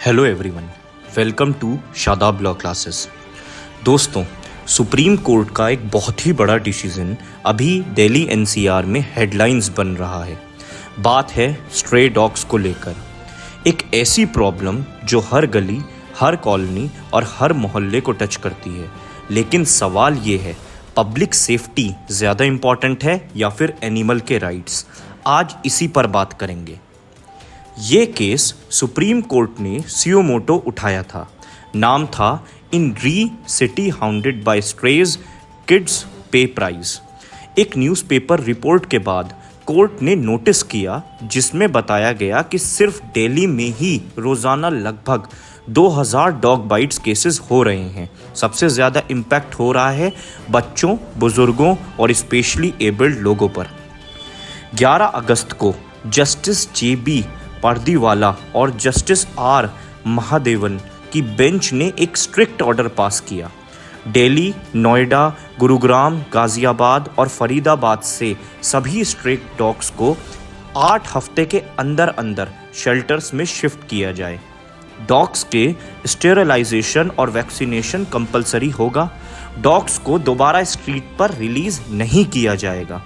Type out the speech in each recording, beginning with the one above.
Hello everyone, welcome to Shadab law classes. दोस्तों, supreme court का एक बहुत ही बड़ा डिसीजन अभी दिल्ली एनसीआर में हेडलाइंस बन रहा है। बात है स्ट्रे डॉग्स को लेकर, एक ऐसी प्रॉब्लम जो हर गली, हर कॉलोनी और हर मोहल्ले को टच करती है। लेकिन सवाल ये है, पब्लिक सेफ्टी ज़्यादा इम्पॉर्टेंट है या फिर एनिमल के राइट्स? आज इसी पर बात करेंगे। ये केस सुप्रीम कोर्ट ने सुयो मोटो उठाया था। नाम था in re city hounded by strays kids pay price. एक न्यूज़पेपर रिपोर्ट के बाद कोर्ट ने नोटिस किया जिसमें बताया गया कि सिर्फ दिल्ली में ही रोज़ाना लगभग 2000 डॉग बाइट्स केसेस हो रहे हैं। सबसे ज़्यादा इम्पैक्ट हो रहा है बच्चों, बुजुर्गों और स्पेशली एबल्ड लोगों पर। 11 अगस्त को जस्टिस JB पारदीवाला और जस्टिस R महादेवन की बेंच ने एक स्ट्रिक्ट ऑर्डर पास किया। दिल्ली, नोएडा, गुरुग्राम, गाजियाबाद और फरीदाबाद से सभी स्ट्रे डॉग्स को 8 हफ्ते के अंदर अंदर शेल्टर्स में शिफ्ट किया जाए। डॉग्स के स्टेरिलाइजेशन और वैक्सीनेशन कंपलसरी होगा। डॉग्स को दोबारा स्ट्रीट पर रिलीज नहीं किया जाएगा।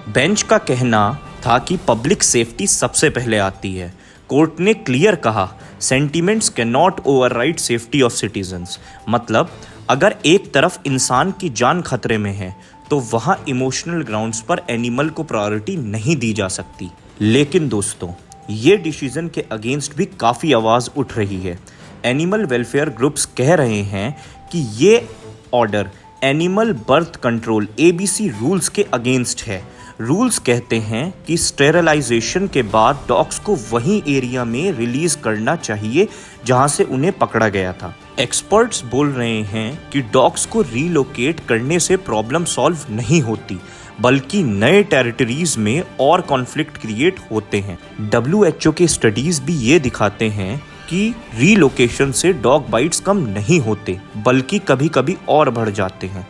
बेंच का कहना था कि पब्लिक सेफ्टी सबसे पहले आती है। कोर्ट ने क्लियर कहा, sentiments can not override safety of citizens. मतलब अगर एक तरफ इंसान की जान खतरे में है तो वहाँ इमोशनल ग्राउंड्स पर एनिमल को प्रायोरिटी नहीं दी जा सकती। लेकिन दोस्तों, ये डिसीजन के अगेंस्ट भी काफ़ी आवाज़ उठ रही है। एनिमल वेलफेयर ग्रुप्स कह रहे हैं कि ये order animal birth control ABC rules के अगेंस्ट है। रूल्स कहते हैं कि स्टेरिलाइजेशन के बाद डॉग्स को वहीं एरिया में रिलीज करना चाहिए जहां से उन्हें पकड़ा गया था। एक्सपर्ट्स बोल रहे हैं कि डॉग्स को रीलोकेट करने से प्रॉब्लम सॉल्व नहीं होती, बल्कि नए टेरिटरीज में और कॉन्फ्लिक्ट क्रिएट होते हैं। WHO के स्टडीज भी ये दिखाते हैं कि रीलोकेशन से डॉग बाइट्स कम नहीं होते, बल्कि कभी कभी और बढ़ जाते हैं।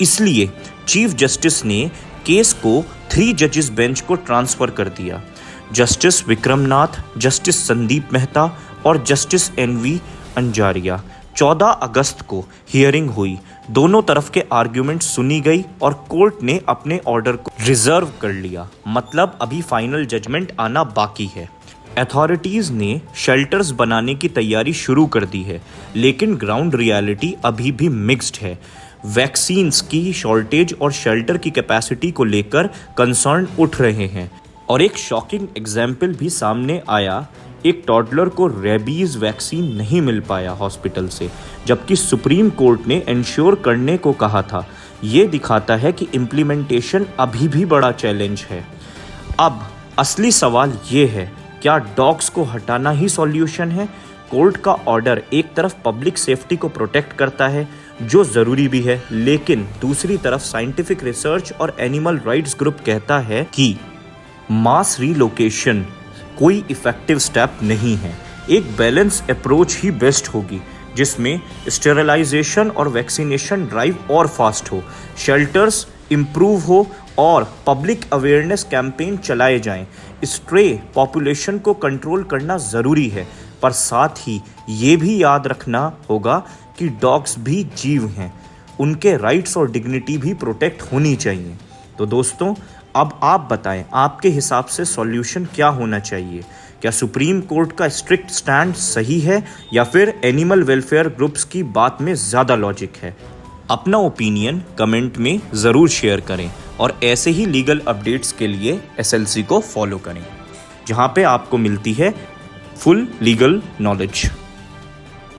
इसलिए चीफ जस्टिस ने केस को 3 जजेस बेंच को ट्रांसफ़र कर दिया। जस्टिस विक्रमनाथ, जस्टिस संदीप मेहता और जस्टिस NV अंजारिया। 14 अगस्त को हियरिंग हुई। दोनों तरफ के आर्ग्यूमेंट सुनी गई और कोर्ट ने अपने ऑर्डर को रिजर्व कर लिया। मतलब अभी फाइनल जजमेंट आना बाकी है। अथॉरिटीज़ ने शेल्टर्स बनाने की तैयारी शुरू कर दी है, लेकिन ग्राउंड रियलिटी अभी भी मिक्स्ड है। वैक्सीन्स की शॉर्टेज और शेल्टर की कैपेसिटी को लेकर कंसर्न उठ रहे हैं। और एक शॉकिंग एग्जाम्पल भी सामने आया, एक टॉडलर को रेबीज़ वैक्सीन नहीं मिल पाया हॉस्पिटल से, जबकि सुप्रीम कोर्ट ने इंश्योर करने को कहा था। ये दिखाता है कि इम्प्लीमेंटेशन अभी भी बड़ा चैलेंज है। अब असली सवाल ये है, क्या डॉग्स को हटाना ही सॉल्यूशन है? कोर्ट का ऑर्डर एक तरफ पब्लिक सेफ्टी को प्रोटेक्ट करता है, जो ज़रूरी भी है, लेकिन दूसरी तरफ साइंटिफिक रिसर्च और एनिमल राइट्स ग्रुप कहता है कि मास रीलोकेशन कोई इफ़ेक्टिव स्टेप नहीं है। एक बैलेंस अप्रोच ही बेस्ट होगी, जिसमें स्टेरिलाइजेशन और वैक्सीनेशन ड्राइव और फास्ट हो, शेल्टर्स इम्प्रूव हो और पब्लिक अवेयरनेस कैंपेन चलाए जाएं। स्ट्रे पॉपुलेशन को कंट्रोल करना ज़रूरी है, पर साथ ही ये भी याद रखना होगा कि डॉग्स भी जीव हैं, उनके राइट्स और डिग्निटी भी प्रोटेक्ट होनी चाहिए। तो दोस्तों, अब आप बताएं, आपके हिसाब से सॉल्यूशन क्या होना चाहिए? क्या सुप्रीम कोर्ट का स्ट्रिक्ट स्टैंड सही है या फिर एनिमल वेलफेयर ग्रुप्स की बात में ज़्यादा लॉजिक है? अपना ओपिनियन कमेंट में ज़रूर शेयर करें और ऐसे ही लीगल अपडेट्स के लिए SLC को फॉलो करें, जहां पे आपको मिलती है फुल लीगल नॉलेज।